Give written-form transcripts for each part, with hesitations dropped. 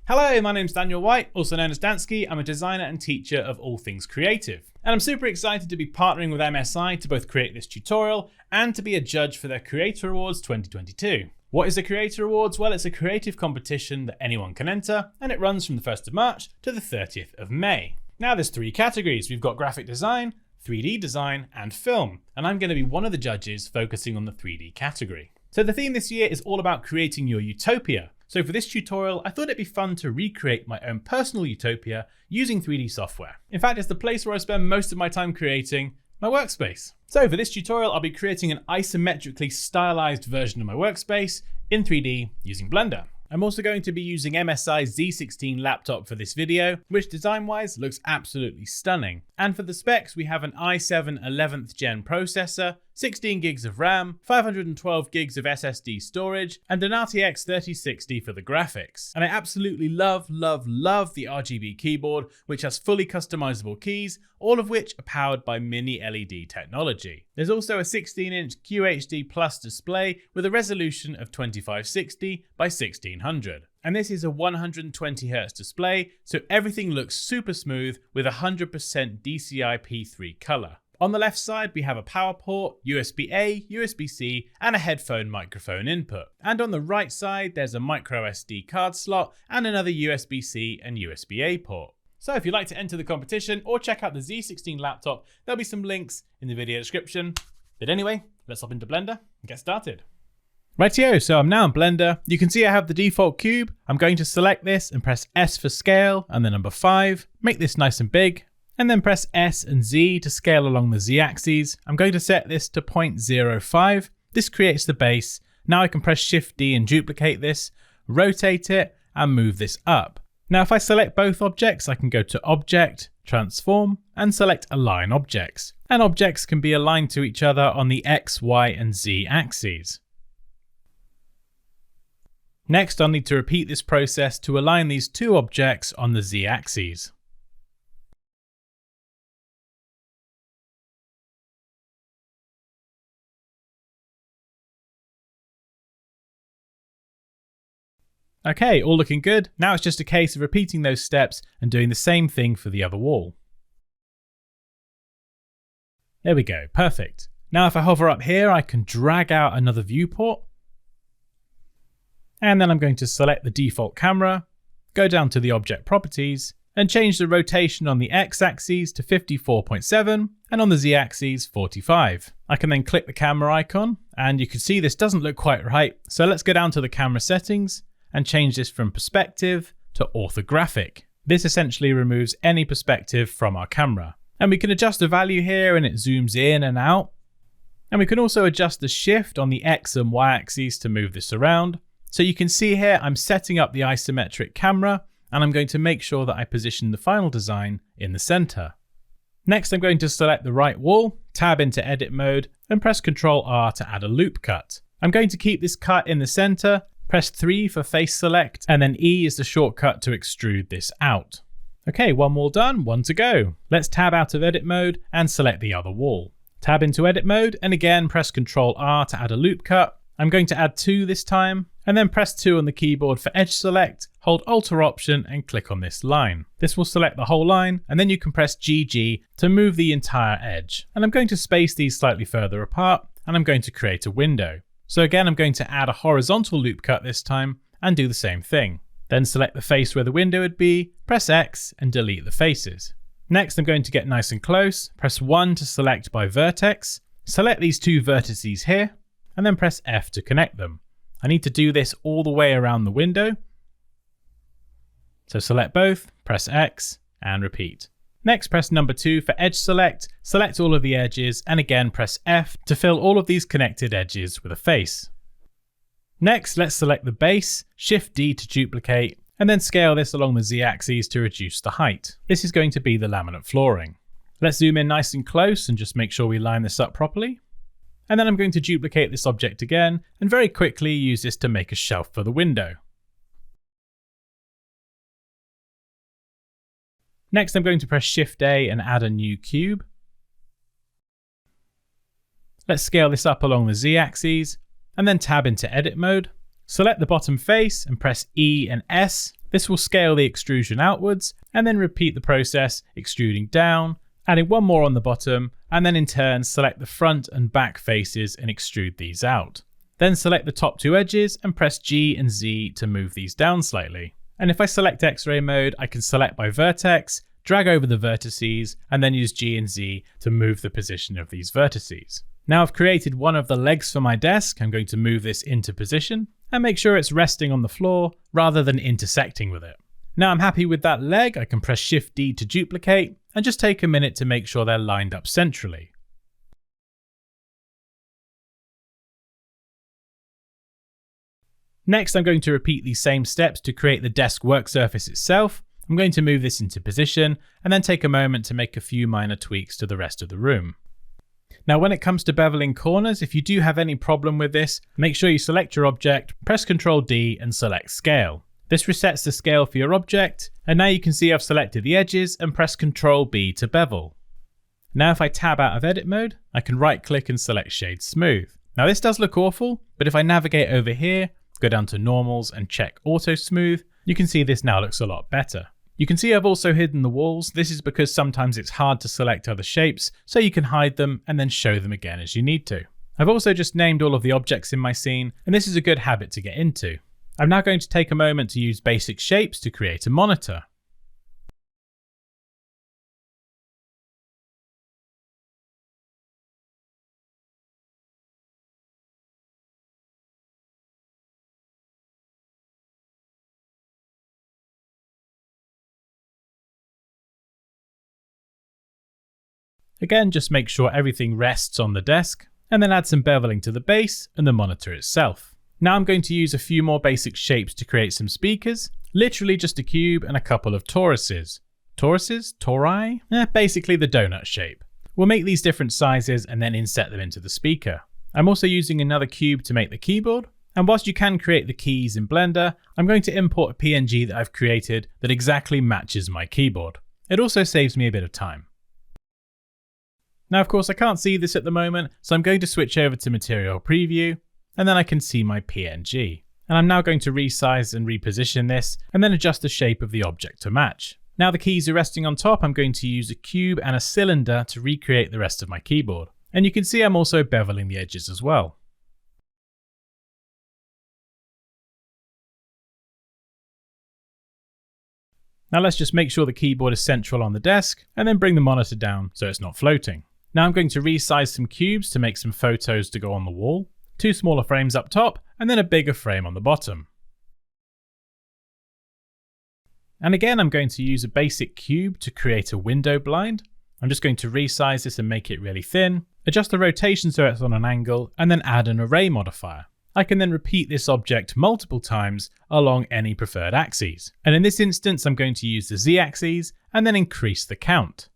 Hello, my name's Daniel White, also known as Dansky. I'm a designer and teacher of all things creative. And I'm super excited to be partnering with MSI to both create this tutorial and to be a judge for their Creator Awards 2022. What is the Creator Awards? Well, it's a creative competition that anyone can enter, and it runs from the 1st of March to the 30th of May. Now there's 3 categories. We've got graphic design, 3D design, and film. And I'm going to be one of the judges focusing on the 3D category. So the theme this year is all about creating your utopia. So for this tutorial, I thought it'd be fun to recreate my own personal utopia using 3D software. In fact, it's the place where I spend most of my time creating my workspace. So for this tutorial, I'll be creating an isometrically stylized version of my workspace in 3D using Blender. I'm also going to be using MSI's Z16 laptop for this video, which design-wise looks absolutely stunning. And for the specs, we have an i7 11th gen processor, 16 gigs of RAM, 512 gigs of SSD storage, and an RTX 3060 for the graphics. And I absolutely love the RGB keyboard, which has fully customizable keys, all of which are powered by mini LED technology. There's also a 16-inch QHD Plus display with a resolution of 2560 by 1600. And this is a 120Hz display, so everything looks super smooth with 100% DCI P3 color. On the left side, we have a power port, USB-A, USB-C, and a headphone microphone input. And on the right side, there's a micro SD card slot and another USB-C and USB-A port. So if you'd like to enter the competition or check out the Z16 laptop, there'll be some links in the video description. But anyway, let's hop into Blender and get started. Rightio, so I'm now in Blender. You can see I have the default cube. I'm going to select this and press S for scale and the number 5. Make this nice and big. And then press S and Z to scale along the Z axes. I'm going to set this to 0.05. This creates the base. Now I can press Shift D and duplicate this, rotate it, and move this up. Now if I select both objects, I can go to Object, Transform, and select Align Objects. And objects can be aligned to each other on the X, Y, and Z axes. Next, I'll need to repeat this process to align these 2 objects on the Z axes. Okay, all looking good. Now it's just a case of repeating those steps and doing the same thing for the other wall. There we go, perfect. Now if I hover up here, I can drag out another viewport. And then I'm going to select the default camera, go down to the object properties, and change the rotation on the X-axis to 54.7 and on the Z-axis 45. I can then click the camera icon, and you can see this doesn't look quite right. So let's go down to the camera settings and change this from perspective to orthographic. This essentially removes any perspective from our camera. And we can adjust the value here and it zooms in and out. And we can also adjust the shift on the X and Y axes to move this around. So you can see here, I'm setting up the isometric camera and I'm going to make sure that I position the final design in the center. Next, I'm going to select the right wall, tab into edit mode and press Ctrl R to add a loop cut. I'm going to keep this cut in the center. Press 3 for face select, and then E is the shortcut to extrude this out. Okay, one wall done, one to go. Let's tab out of edit mode and select the other wall. Tab into edit mode, and again press Ctrl R to add a loop cut. I'm going to add 2 this time, and then press 2 on the keyboard for edge select, hold Alt or Option and click on this line. This will select the whole line, and then you can press GG to move the entire edge. And I'm going to space these slightly further apart, and I'm going to create a window. So again, I'm going to add a horizontal loop cut this time and do the same thing. Then select the face where the window would be, press X and delete the faces. Next, I'm going to get nice and close, press 1 to select by vertex, select these 2 vertices here, and then press F to connect them. I need to do this all the way around the window. So select both, press X and repeat. Next, press number 2 for edge select, select all of the edges, and again press F to fill all of these connected edges with a face. Next, let's select the base, Shift D to duplicate, and then scale this along the Z-axis to reduce the height. This is going to be the laminate flooring. Let's zoom in nice and close and just make sure we line this up properly. And then I'm going to duplicate this object again, and very quickly use this to make a shelf for the window. Next, I'm going to press Shift A and add a new cube. Let's scale this up along the Z-axis and then tab into edit mode. Select the bottom face and press E and S. This will scale the extrusion outwards and then repeat the process, extruding down, adding one more on the bottom, and then in turn select the front and back faces and extrude these out. Then select the top two edges and press G and Z to move these down slightly. And if I select X-ray mode, I can select by vertex, drag over the vertices, and then use G and Z to move the position of these vertices. Now I've created one of the legs for my desk. I'm going to move this into position and make sure it's resting on the floor rather than intersecting with it. Now I'm happy with that leg. I can press Shift D to duplicate and just take a minute to make sure they're lined up centrally. Next, I'm going to repeat these same steps to create the desk work surface itself. I'm going to move this into position and then take a moment to make a few minor tweaks to the rest of the room. Now, when it comes to beveling corners, if you do have any problem with this, make sure you select your object, press Ctrl D and select Scale. This resets the scale for your object, and now you can see I've selected the edges and press Ctrl B to bevel. Now if I tab out of edit mode, I can right click and select Shade Smooth. Now this does look awful, but if I navigate over here, go down to Normals and check Auto Smooth, you can see this now looks a lot better. You can see I've also hidden the walls. This is because sometimes it's hard to select other shapes, so you can hide them and then show them again as you need to. I've also just named all of the objects in my scene, and this is a good habit to get into. I'm now going to take a moment to use basic shapes to create a monitor. Again, just make sure everything rests on the desk, and then add some beveling to the base and the monitor itself. Now I'm going to use a few more basic shapes to create some speakers, literally just a cube and a couple of toruses. Toruses? Tori? Basically the donut shape. We'll make these different sizes and then inset them into the speaker. I'm also using another cube to make the keyboard, and whilst you can create the keys in Blender, I'm going to import a PNG that I've created that exactly matches my keyboard. It also saves me a bit of time. Now, of course, I can't see this at the moment, so I'm going to switch over to Material Preview, and then I can see my PNG. And I'm now going to resize and reposition this, and then adjust the shape of the object to match. Now the keys are resting on top, I'm going to use a cube and a cylinder to recreate the rest of my keyboard. And you can see I'm also beveling the edges as well. Now let's just make sure the keyboard is central on the desk, and then bring the monitor down so it's not floating. Now I'm going to resize some cubes to make some photos to go on the wall, 2 smaller frames up top, and then a bigger frame on the bottom. And again, I'm going to use a basic cube to create a window blind. I'm just going to resize this and make it really thin, adjust the rotation so it's on an angle, and then add an array modifier. I can then repeat this object multiple times along any preferred axes. And in this instance, I'm going to use the Z-axis and then increase the count.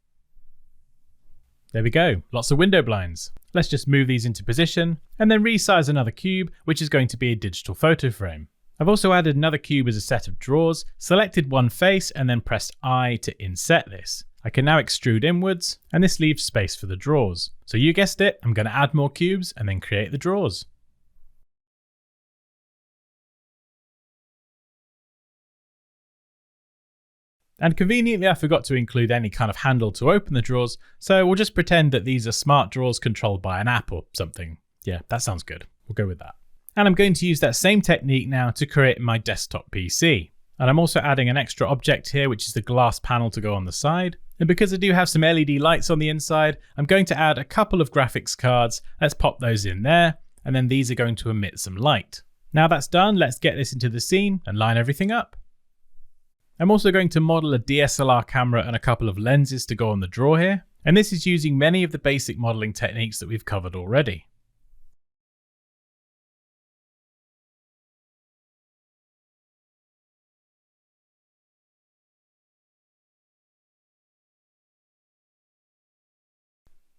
There we go, lots of window blinds. Let's just move these into position and then resize another cube, which is going to be a digital photo frame. I've also added another cube as a set of drawers, selected one face and then pressed I to inset this. I can now extrude inwards and this leaves space for the drawers. So you guessed it, I'm going to add more cubes and then create the drawers. And conveniently, I forgot to include any kind of handle to open the drawers, so we'll just pretend that these are smart drawers controlled by an app or something. Yeah, that sounds good. We'll go with that. And I'm going to use that same technique now to create my desktop PC. And I'm also adding an extra object here, which is the glass panel to go on the side. And because I do have some LED lights on the inside, I'm going to add a couple of graphics cards. Let's pop those in there, and then these are going to emit some light. Now that's done, let's get this into the scene and line everything up. I'm also going to model a DSLR camera and a couple of lenses to go on the drawer here, and this is using many of the basic modeling techniques that we've covered already.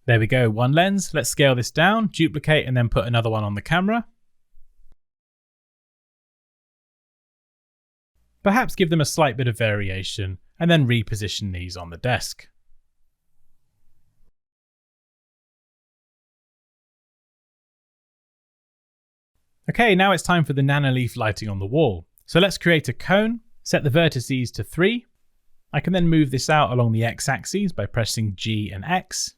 There we go, one lens. Let's scale this down, duplicate, and then put another one on the camera. Perhaps give them a slight bit of variation, and then reposition these on the desk. Okay, now it's time for the nanoleaf lighting on the wall. So let's create a cone. Set the vertices to 3. I can then move this out along the x-axis by pressing G and X.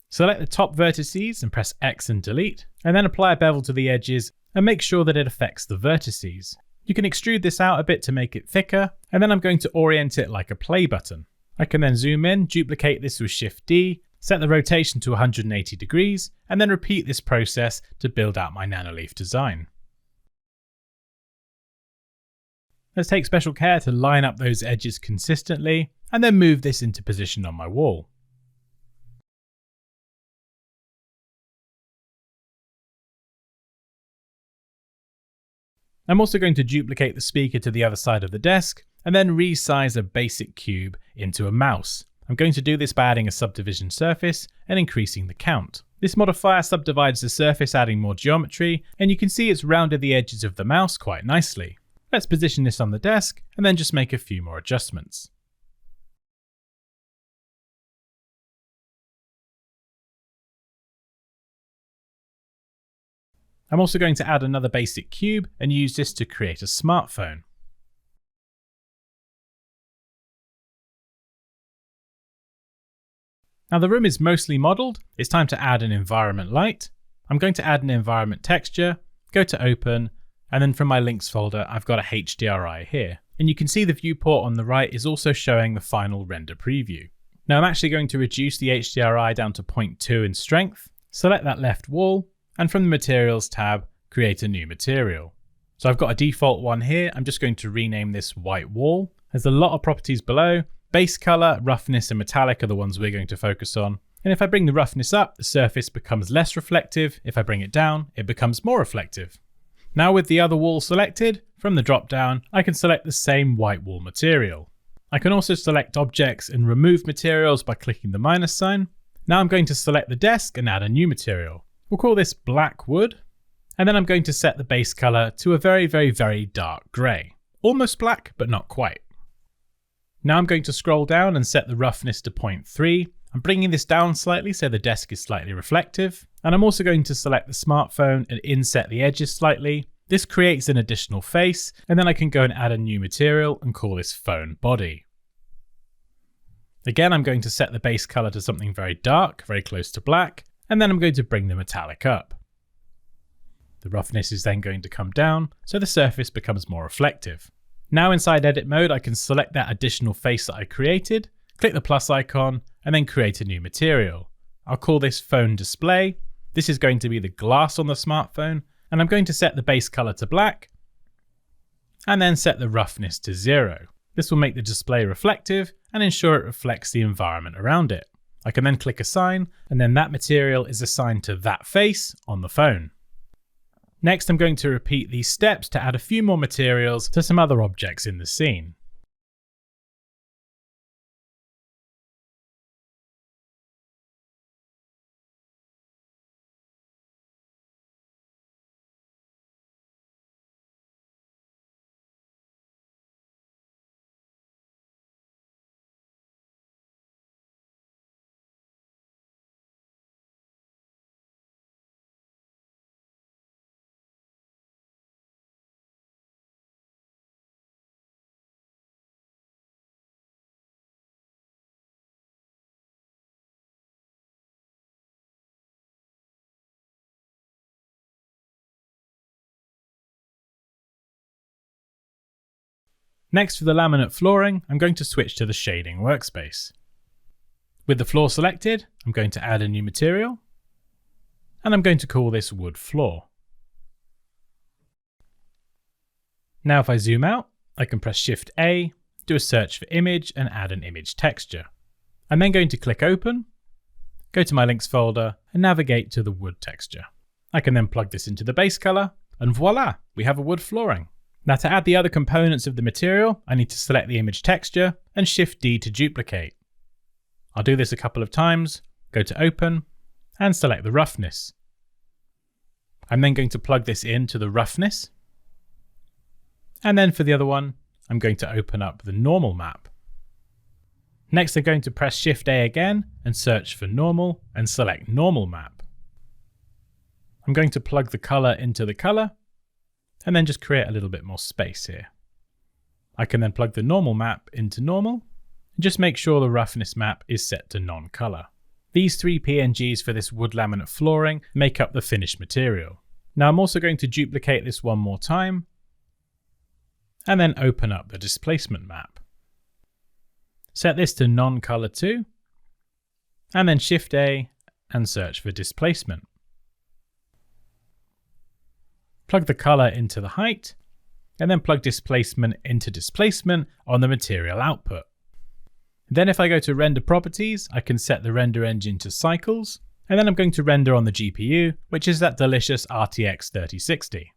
Select the top vertices and press X and delete, and then apply a bevel to the edges and make sure that it affects the vertices. You can extrude this out a bit to make it thicker, and then I'm going to orient it like a play button. I can then zoom in, duplicate this with Shift D, set the rotation to 180 degrees, and then repeat this process to build out my nanoleaf design. Let's take special care to line up those edges consistently, and then move this into position on my wall. I'm also going to duplicate the speaker to the other side of the desk, and then resize a basic cube into a mouse. I'm going to do this by adding a subdivision surface and increasing the count. This modifier subdivides the surface, adding more geometry, and you can see it's rounded the edges of the mouse quite nicely. Let's position this on the desk, and then just make a few more adjustments. I'm also going to add another basic cube and use this to create a smartphone. Now the room is mostly modeled, it's time to add an environment light. I'm going to add an environment texture, go to open, and then from my links folder I've got a HDRI here. And you can see the viewport on the right is also showing the final render preview. Now I'm actually going to reduce the HDRI down to 0.2 in strength, select that left wall, and from the Materials tab, create a new material. So I've got a default one here. I'm just going to rename this White Wall. There's a lot of properties below. Base color, roughness, and metallic are the ones we're going to focus on. And if I bring the roughness up, the surface becomes less reflective. If I bring it down, it becomes more reflective. Now with the other wall selected, from the drop down, I can select the same white wall material. I can also select objects and remove materials by clicking the minus sign. Now I'm going to select the desk and add a new material. We'll call this black wood, and then I'm going to set the base color to a very dark grey. Almost black, but not quite. Now I'm going to scroll down and set the roughness to 0.3. I'm bringing this down slightly so the desk is slightly reflective, and I'm also going to select the smartphone and inset the edges slightly. This creates an additional face, and then I can go and add a new material and call this phone body. Again, I'm going to set the base color to something very dark, very close to black, and then I'm going to bring the metallic up. The roughness is then going to come down, so the surface becomes more reflective. Now inside edit mode, I can select that additional face that I created, click the plus icon, and then create a new material. I'll call this phone display. This is going to be the glass on the smartphone, and I'm going to set the base color to black, and then set the roughness to 0. This will make the display reflective and ensure it reflects the environment around it. I can then click assign, and then that material is assigned to that face on the phone. Next, I'm going to repeat these steps to add a few more materials to some other objects in the scene. Next, for the laminate flooring, I'm going to switch to the shading workspace. With the floor selected, I'm going to add a new material, and I'm going to call this wood floor. Now if I zoom out, I can press Shift A, do a search for image, and add an image texture. I'm then going to click open, go to my links folder, and navigate to the wood texture. I can then plug this into the base color, and voila, we have a wood flooring. Now to add the other components of the material, I need to select the image texture and Shift D to duplicate. I'll do this a couple of times, go to open, and select the roughness. I'm then going to plug this into the roughness. And then for the other one, I'm going to open up the normal map. Next, I'm going to press Shift A again and search for normal and select normal map. I'm going to plug the color into the color and then just create a little bit more space here. I can then plug the normal map into normal and just make sure the roughness map is set to non-color. These 3 PNGs for this wood laminate flooring make up the finished material. Now I'm also going to duplicate this one more time and then open up the displacement map. Set this to non-color too, and then Shift A and search for displacement. Plug the color into the height, and then plug displacement into displacement on the material output. Then if I go to render properties, I can set the render engine to cycles, and then I'm going to render on the GPU, which is that delicious RTX 3060.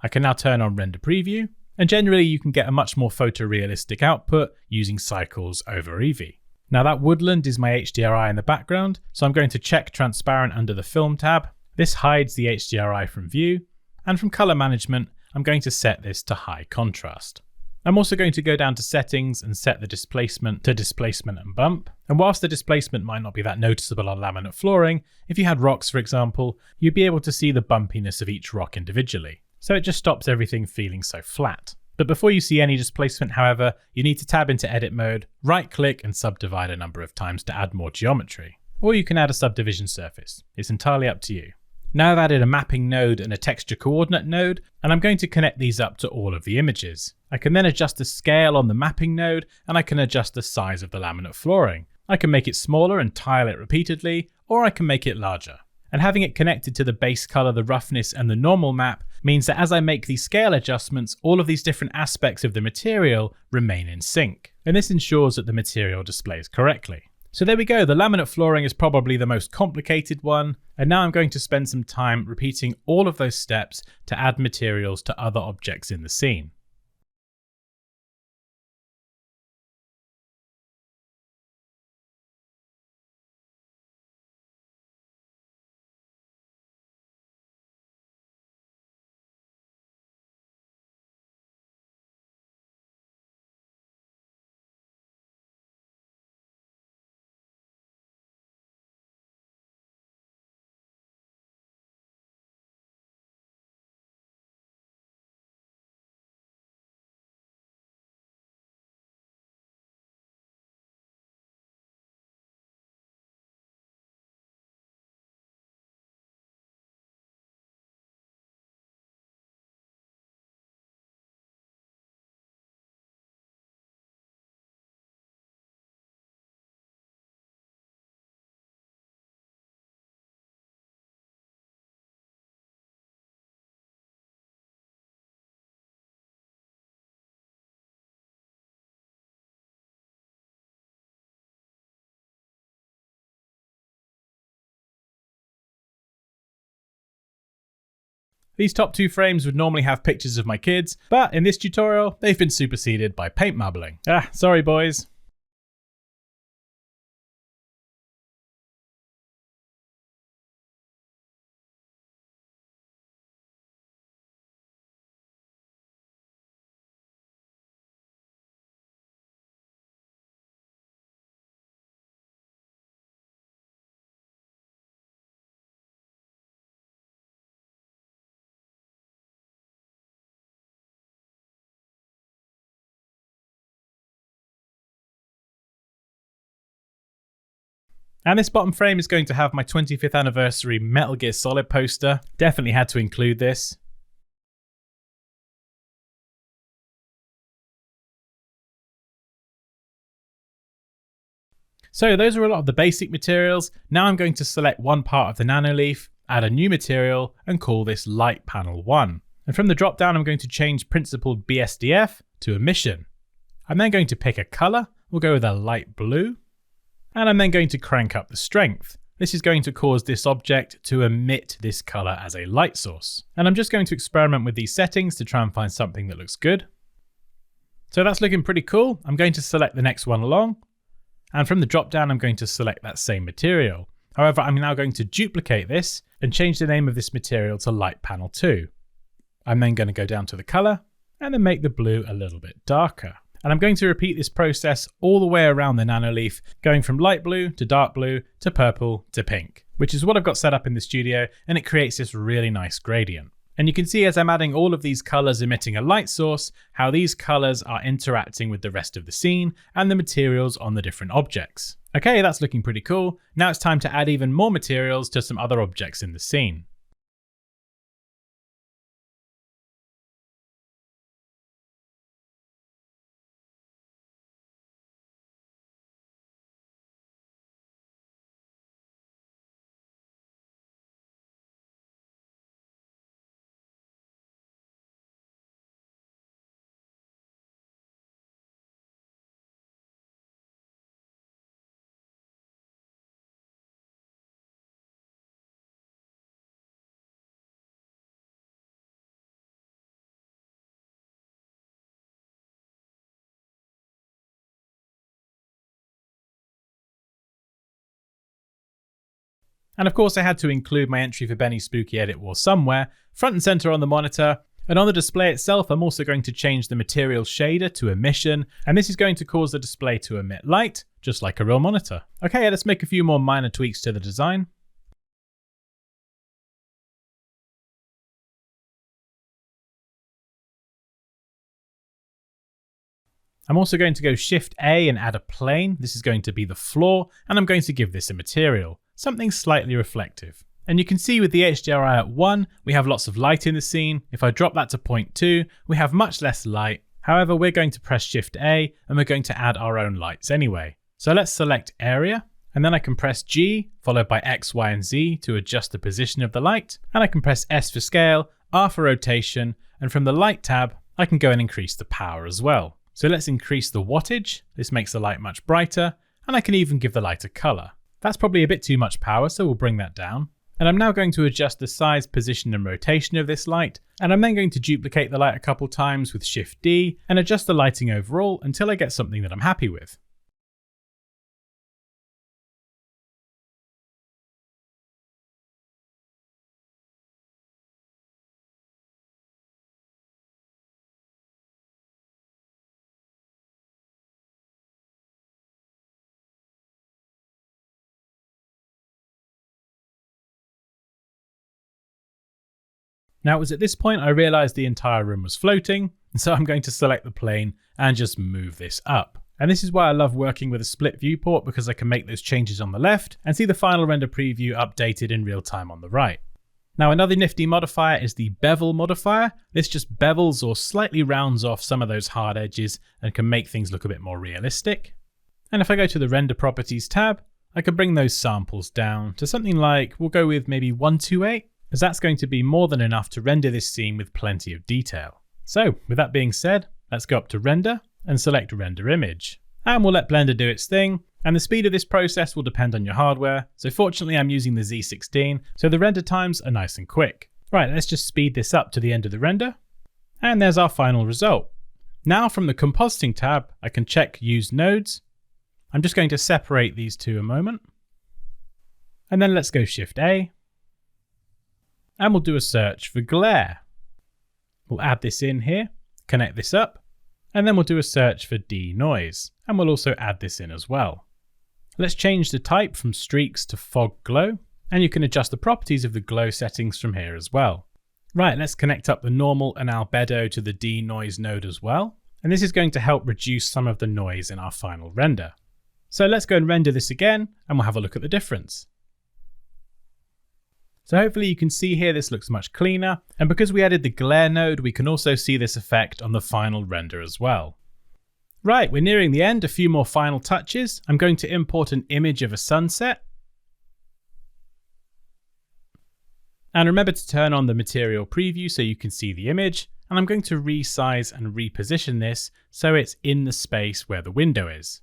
I can now turn on render preview, and generally you can get a much more photorealistic output using cycles over Eevee. Now that woodland is my HDRI in the background, so I'm going to check transparent under the film tab. This hides the HDRI from view, and from color management, I'm going to set this to high contrast. I'm also going to go down to settings and set the displacement to displacement and bump. And whilst the displacement might not be that noticeable on laminate flooring, if you had rocks for example, you'd be able to see the bumpiness of each rock individually. So it just stops everything feeling so flat. But before you see any displacement, however, you need to tab into edit mode, right click and subdivide a number of times to add more geometry. Or you can add a subdivision surface. It's entirely up to you. Now I've added a mapping node and a texture coordinate node, and I'm going to connect these up to all of the images. I can then adjust the scale on the mapping node, and I can adjust the size of the laminate flooring. I can make it smaller and tile it repeatedly, or I can make it larger. And having it connected to the base color, the roughness, and the normal map means that as I make these scale adjustments, all of these different aspects of the material remain in sync. And this ensures that the material displays correctly. So there we go, the laminate flooring is probably the most complicated one, and now I'm going to spend some time repeating all of those steps to add materials to other objects in the scene. These top 2 frames would normally have pictures of my kids, but in this tutorial, they've been superseded by paint marbling. Sorry boys. And this bottom frame is going to have my 25th anniversary Metal Gear Solid poster. Definitely had to include this. So those are a lot of the basic materials. Now I'm going to select one part of the nanoleaf, add a new material, and call this Light Panel 1. And from the drop down, I'm going to change Principled BSDF to Emission. I'm then going to pick a color. We'll go with a light blue. And I'm then going to crank up the strength. This is going to cause this object to emit this color as a light source. And I'm just going to experiment with these settings to try and find something that looks good. So that's looking pretty cool. I'm going to select the next one along. And from the drop down, I'm going to select that same material. However, I'm now going to duplicate this and change the name of this material to Light Panel 2. I'm then going to go down to the color and then make the blue a little bit darker. And I'm going to repeat this process all the way around the nanoleaf, going from light blue to dark blue to purple to pink, which is what I've got set up in the studio, and it creates this really nice gradient. And you can see as I'm adding all of these colors emitting a light source, how these colors are interacting with the rest of the scene and the materials on the different objects. Okay, that's looking pretty cool. Now it's time to add even more materials to some other objects in the scene. And of course I had to include my entry for Benny's Spooky Edit War somewhere, front and center on the monitor, and on the display itself I'm also going to change the material shader to emission, and this is going to cause the display to emit light, just like a real monitor. Okay, let's make a few more minor tweaks to the design. I'm also going to go Shift A and add a plane. This is going to be the floor, and I'm going to give this a material, something slightly reflective. And you can see with the HDRI at 1, we have lots of light in the scene. If I drop that to 0.2, we have much less light. However, we're going to press Shift A and we're going to add our own lights anyway. So let's select area, and then I can press G, followed by X, Y, and Z to adjust the position of the light. And I can press S for scale, R for rotation, and from the light tab, I can go and increase the power as well. So let's increase the wattage. This makes the light much brighter, and I can even give the light a color. That's probably a bit too much power, so we'll bring that down. And I'm now going to adjust the size, position, and rotation of this light. And I'm then going to duplicate the light a couple times with Shift D and adjust the lighting overall until I get something that I'm happy with. Now it was at this point I realized the entire room was floating, and so I'm going to select the plane and just move this up. And this is why I love working with a split viewport, because I can make those changes on the left and see the final render preview updated in real time on the right. Now another nifty modifier is the bevel modifier. This just bevels or slightly rounds off some of those hard edges and can make things look a bit more realistic. And if I go to the render properties tab, I can bring those samples down to something like, we'll go with maybe 128. As that's going to be more than enough to render this scene with plenty of detail. So with that being said, let's go up to render and select render image. And we'll let Blender do its thing, and the speed of this process will depend on your hardware. So fortunately I'm using the Z16, so the render times are nice and quick. Right, let's just speed this up to the end of the render. And there's our final result. Now from the Compositing tab, I can check Use Nodes. I'm just going to separate these two a moment. And then let's go Shift A. And we'll do a search for glare. We'll add this in here, connect this up, and then we'll do a search for denoise, and we'll also add this in as well. Let's change the type from streaks to fog glow, and you can adjust the properties of the glow settings from here as well. Right, let's connect up the normal and albedo to the denoise node as well, and this is going to help reduce some of the noise in our final render. So let's go and render this again, and we'll have a look at the difference. So hopefully you can see here this looks much cleaner, and because we added the glare node, we can also see this effect on the final render as well. Right, we're nearing the end, a few more final touches. I'm going to import an image of a sunset. And remember to turn on the material preview so you can see the image, and I'm going to resize and reposition this so it's in the space where the window is.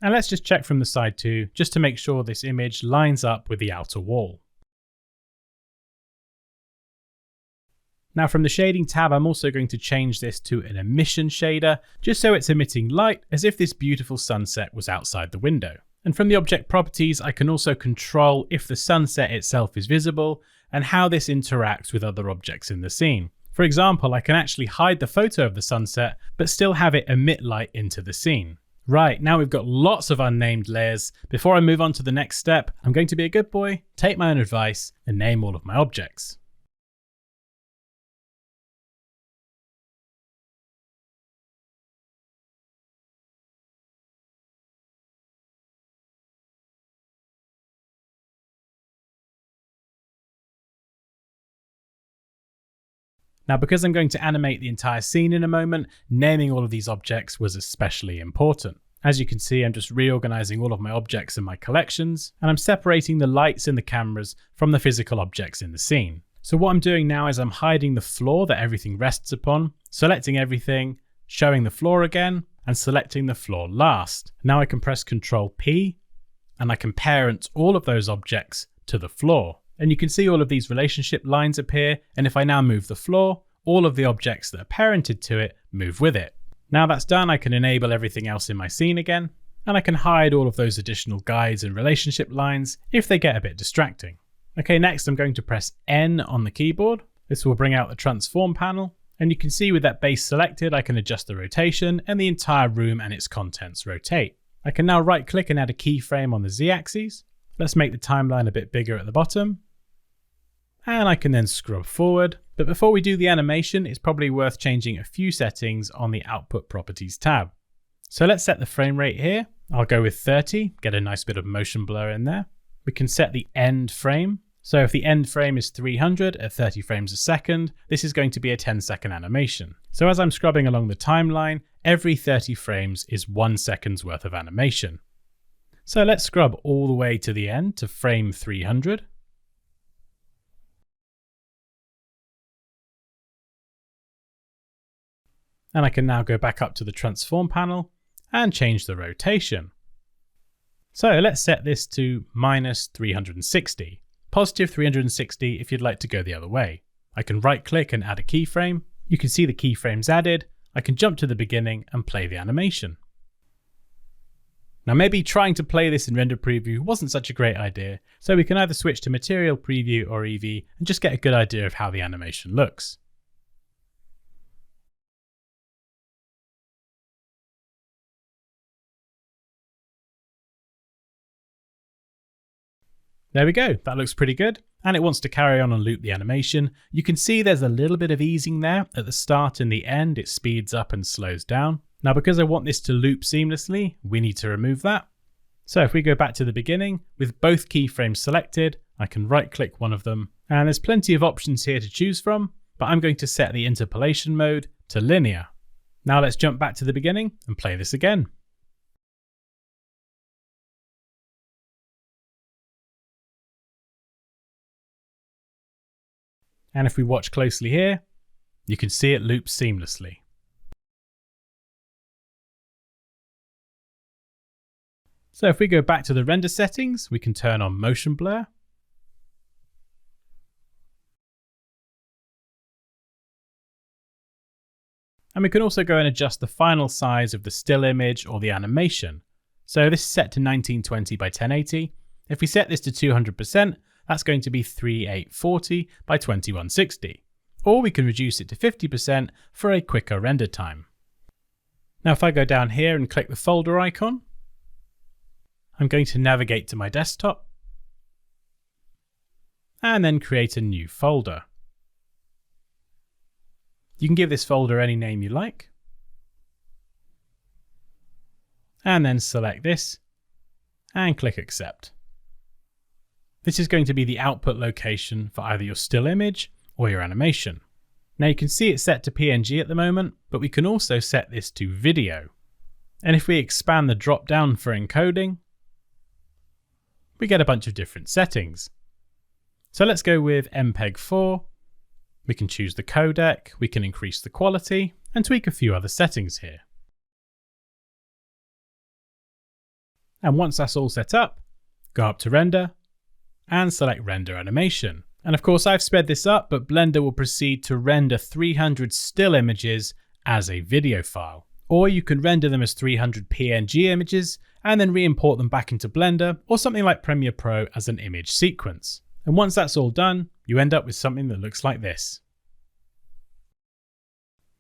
And let's just check from the side too, just to make sure this image lines up with the outer wall. Now from the shading tab, I'm also going to change this to an emission shader, just so it's emitting light as if this beautiful sunset was outside the window. And from the object properties, I can also control if the sunset itself is visible and how this interacts with other objects in the scene. For example, I can actually hide the photo of the sunset, but still have it emit light into the scene. Right, now we've got lots of unnamed layers. Before I move on to the next step, I'm going to be a good boy, take my own advice, and name all of my objects. Now, because I'm going to animate the entire scene in a moment, naming all of these objects was especially important. As you can see, I'm just reorganizing all of my objects in my collections, and I'm separating the lights in the cameras from the physical objects in the scene. So what I'm doing now is I'm hiding the floor that everything rests upon, selecting everything, showing the floor again, and selecting the floor last. Now I can press Ctrl P, and I can parent all of those objects to the floor. And you can see all of these relationship lines appear, and if I now move the floor, all of the objects that are parented to it move with it. Now that's done, I can enable everything else in my scene again, and I can hide all of those additional guides and relationship lines if they get a bit distracting. Okay, next I'm going to press N on the keyboard. This will bring out the transform panel, and you can see with that base selected, I can adjust the rotation and the entire room and its contents rotate. I can now right click and add a keyframe on the Z-axis. Let's make the timeline a bit bigger at the bottom. And I can then scrub forward. But before we do the animation, it's probably worth changing a few settings on the Output Properties tab. So let's set the frame rate here. I'll go with 30, get a nice bit of motion blur in there. We can set the end frame. So if the end frame is 300 at 30 frames a second, this is going to be a 10-second animation. So as I'm scrubbing along the timeline, every 30 frames is 1 second's worth of animation. So let's scrub all the way to the end to frame 300. And I can now go back up to the transform panel and change the rotation. So let's set this to -360, positive 360 if you'd like to go the other way. I can right click and add a keyframe. You can see the keyframes added. I can jump to the beginning and play the animation. Now maybe trying to play this in render preview wasn't such a great idea, so we can either switch to material preview or Eevee and just get a good idea of how the animation looks. There we go, that looks pretty good, and it wants to carry on and loop the animation. You can see there's a little bit of easing there. At the start and the end, it speeds up and slows down. Now because I want this to loop seamlessly, we need to remove that. So if we go back to the beginning, with both keyframes selected, I can right click one of them, and there's plenty of options here to choose from, but I'm going to set the interpolation mode to linear. Now let's jump back to the beginning and play this again. And if we watch closely here, you can see it loops seamlessly. So if we go back to the render settings, we can turn on motion blur. And we can also go and adjust the final size of the still image or the animation. So this is set to 1920 by 1080. If we set this to 200%, that's going to be 3840 by 2160. Or we can reduce it to 50% for a quicker render time. Now if I go down here and click the folder icon, I'm going to navigate to my desktop and then create a new folder. You can give this folder any name you like. And then select this and click accept. This is going to be the output location for either your still image or your animation. Now you can see it's set to PNG at the moment, but we can also set this to video. And if we expand the drop down for encoding, we get a bunch of different settings. So let's go with MPEG 4. We can choose the codec, we can increase the quality, and tweak a few other settings here. And once that's all set up, go up to render, and select render animation. And of course I've sped this up, but Blender will proceed to render 300 still images as a video file. Or you can render them as 300 PNG images and then re-import them back into Blender or something like Premiere Pro as an image sequence. And once that's all done, you end up with something that looks like this.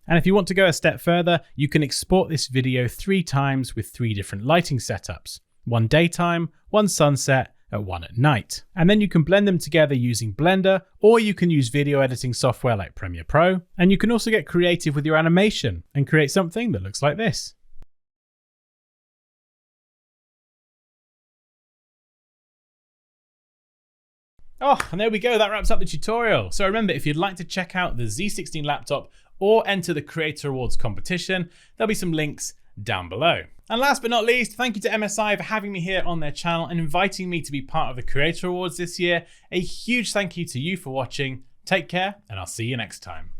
And if you want to go a step further, you can export this video 3 times with 3 different lighting setups. One daytime, one sunset, and one at night. And then you can blend them together using Blender, or you can use video editing software like Premiere Pro. And you can also get creative with your animation and create something that looks like this. Oh, and there we go, that wraps up the tutorial. So remember, if you'd like to check out the Z16 laptop or enter the Creator Awards competition, there'll be some links down below. And last but not least, thank you to MSI for having me here on their channel and inviting me to be part of the Creator Awards this year. A huge thank you to you for watching. Take care, and I'll see you next time.